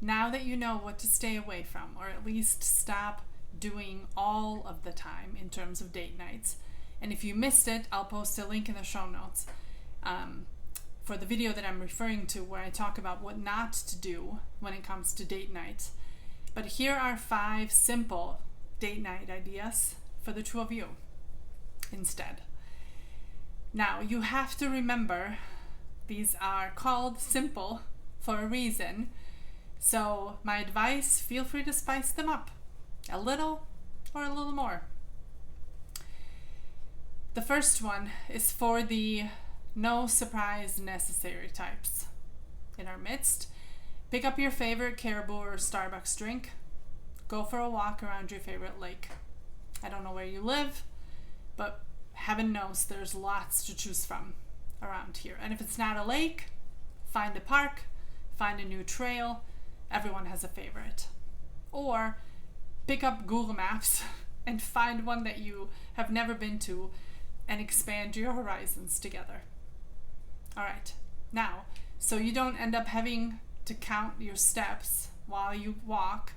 Now that you know what to stay away from, or at least stop doing all of the time in terms of date nights. And if you missed it, I'll post a link in the show notes for the video that I'm referring to, where I talk about what not to do when it comes to date night. But here are 5 simple date night ideas for the 2 of you instead. Now, you have to remember these are called simple for a reason. So my advice, feel free to spice them up a little or a little more. The first one is for the no surprise necessary types in our midst. Pick up your favorite Caribou or Starbucks drink. Go for a walk around your favorite lake. I don't know where you live, but heaven knows there's lots to choose from around here. And if it's not a lake, find a park, find a new trail. Everyone has a favorite. Or pick up Google Maps and find one that you have never been to and expand your horizons together. All right, now, so you don't end up having to count your steps while you walk,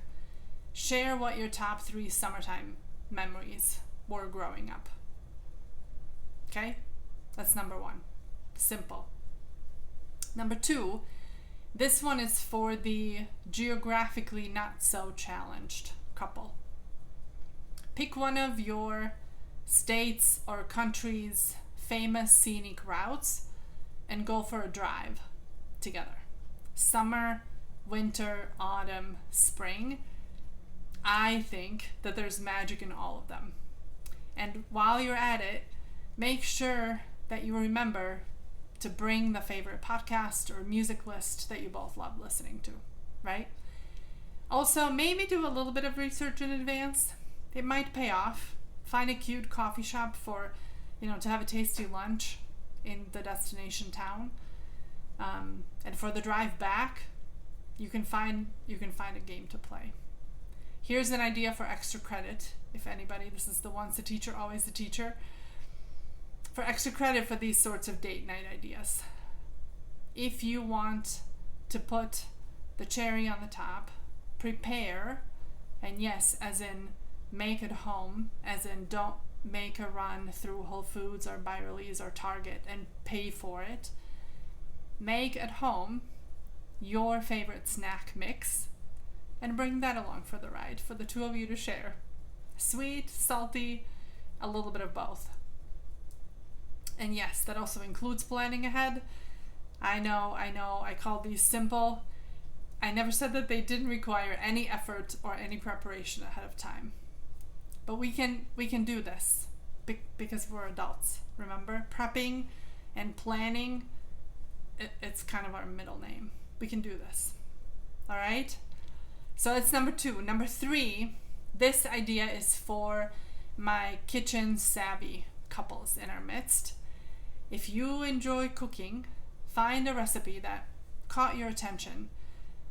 share what your top 3 summertime memories were growing up. Okay, that's number 1. Simple. Number 2, this one is for the geographically not so challenged couple. Pick one of your states or countries' famous scenic routes and go for a drive together. Summer, winter, autumn, spring. I think that there's magic in all of them. And while you're at it, make sure that you remember to bring the favorite podcast or music list that you both love listening to, right? Also, maybe do a little bit of research in advance. It might pay off. Find a cute coffee shop for, to have a tasty lunch in the destination town. And for the drive back, you can find a game to play. Here's an idea for extra credit. If anybody, this is the once a teacher, always a teacher. For extra credit for these sorts of date night ideas. If you want to put the cherry on the top, prepare, and yes, as in make at home, as in don't make a run through Whole Foods or Byerly's or Target and pay for it. Make at home your favorite snack mix and bring that along for the ride for the 2 of you to share. Sweet, salty, a little bit of both. And yes, that also includes planning ahead. I know, I call these simple. I never said that they didn't require any effort or any preparation ahead of time. But we can do this because we're adults. Remember, prepping and planning, it's kind of our middle name. We can do this. All right? So that's number 2. Number 3, this idea is for my kitchen savvy couples in our midst. If you enjoy cooking, find a recipe that caught your attention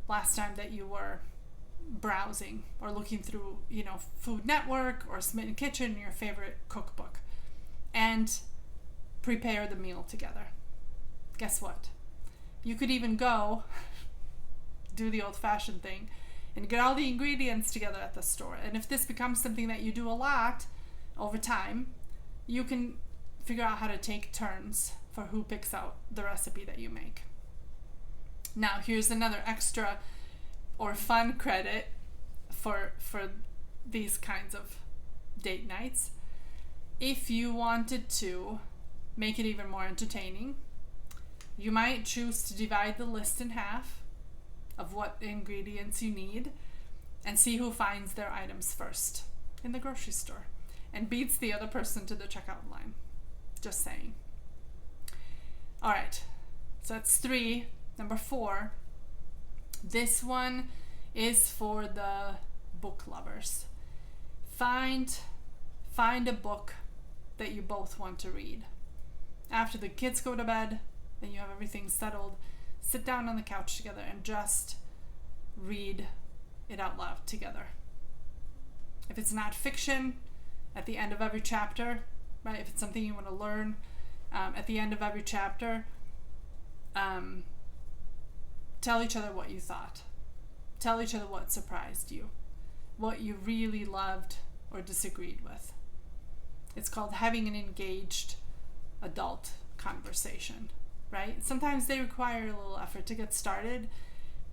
last time that you were browsing or looking through, Food Network or Smitten Kitchen, your favorite cookbook, and prepare the meal together. Guess what? You could even go do the old-fashioned thing and get all the ingredients together at the store. And if this becomes something that you do a lot over time, you can figure out how to take turns for who picks out the recipe that you make. Now, here's another extra or fun credit for these kinds of date nights. If you wanted to make it even more entertaining, you might choose to divide the list in half of what ingredients you need and see who finds their items first in the grocery store and beats the other person to the checkout line. Just saying. All right, so that's 3. Number 4, this one is for the book lovers. Find a book that you both want to read. After the kids go to bed and you have everything settled, sit down on the couch together and just read it out loud together. If it's not fiction, at the end of every chapter, right? If it's something you want to learn, at the end of every chapter, tell each other what you thought. Tell each other what surprised you, what you really loved or disagreed with. It's called having an engaged adult conversation, right? Sometimes they require a little effort to get started,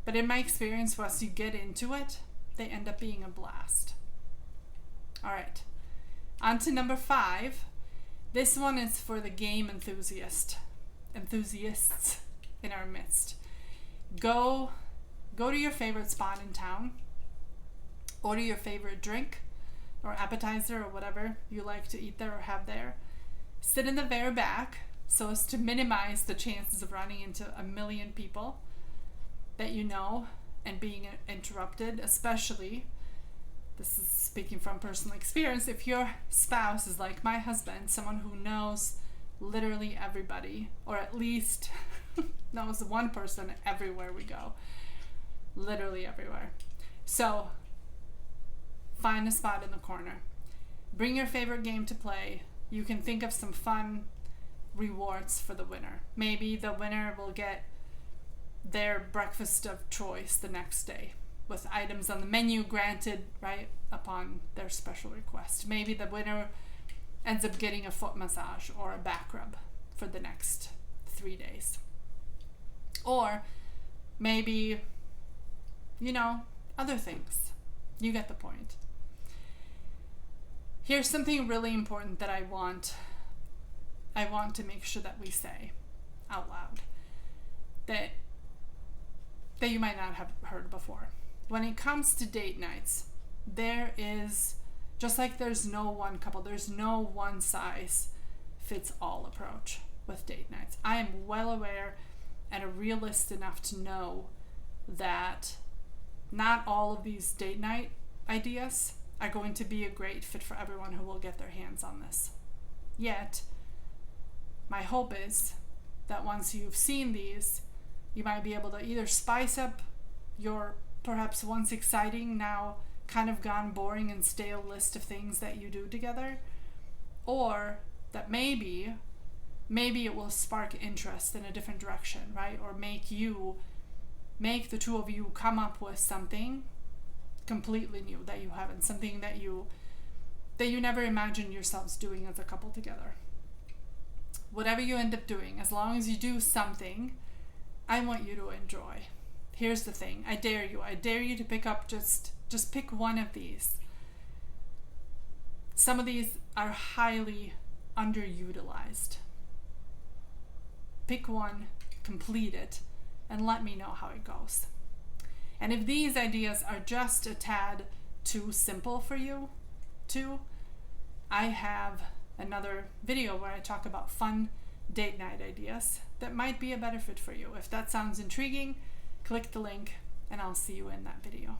but in my experience, once you get into it, they end up being a blast. All right, on to number 5. This one is for the game enthusiasts in our midst. Go to your favorite spot in town, order your favorite drink or appetizer or whatever you like to eat there or have there. Sit in the very back so as to minimize the chances of running into a million people that you know and being interrupted, especially, this is speaking from personal experience, if your spouse is like my husband, someone who knows literally everybody, or at least knows one person everywhere we go. Literally everywhere. So find a spot in the corner. Bring your favorite game to play. You can think of some fun rewards for the winner. Maybe the winner will get their breakfast of choice the next day with items on the menu granted right upon their special request. Maybe the winner ends up getting a foot massage or a back rub for the next 3 days. Or maybe, other things. You get the point. Here's something really important that I want to make sure that we say out loud that you might not have heard before. When it comes to date nights, there is, just like there's no one couple, there's no one size fits all approach with date nights. I am well aware and a realist enough to know that not all of these date night ideas are going to be a great fit for everyone who will get their hands on this. Yet, my hope is that once you've seen these, you might be able to either spice up your perhaps once exciting, now kind of gone boring and stale list of things that you do together, or that maybe it will spark interest in a different direction, right? Or make the two of you come up with something completely new that you haven't, something that you never imagined yourselves doing as a couple together. Whatever you end up doing, as long as you do something, I want you to enjoy. Here's the thing. I dare you to pick up just pick one of these. Some of these are highly underutilized. Pick one, complete it, and let me know how it goes. And if these ideas are just a tad too simple for you too, I have another video where I talk about fun date night ideas that might be a better fit for you. If that sounds intriguing, click the link and I'll see you in that video.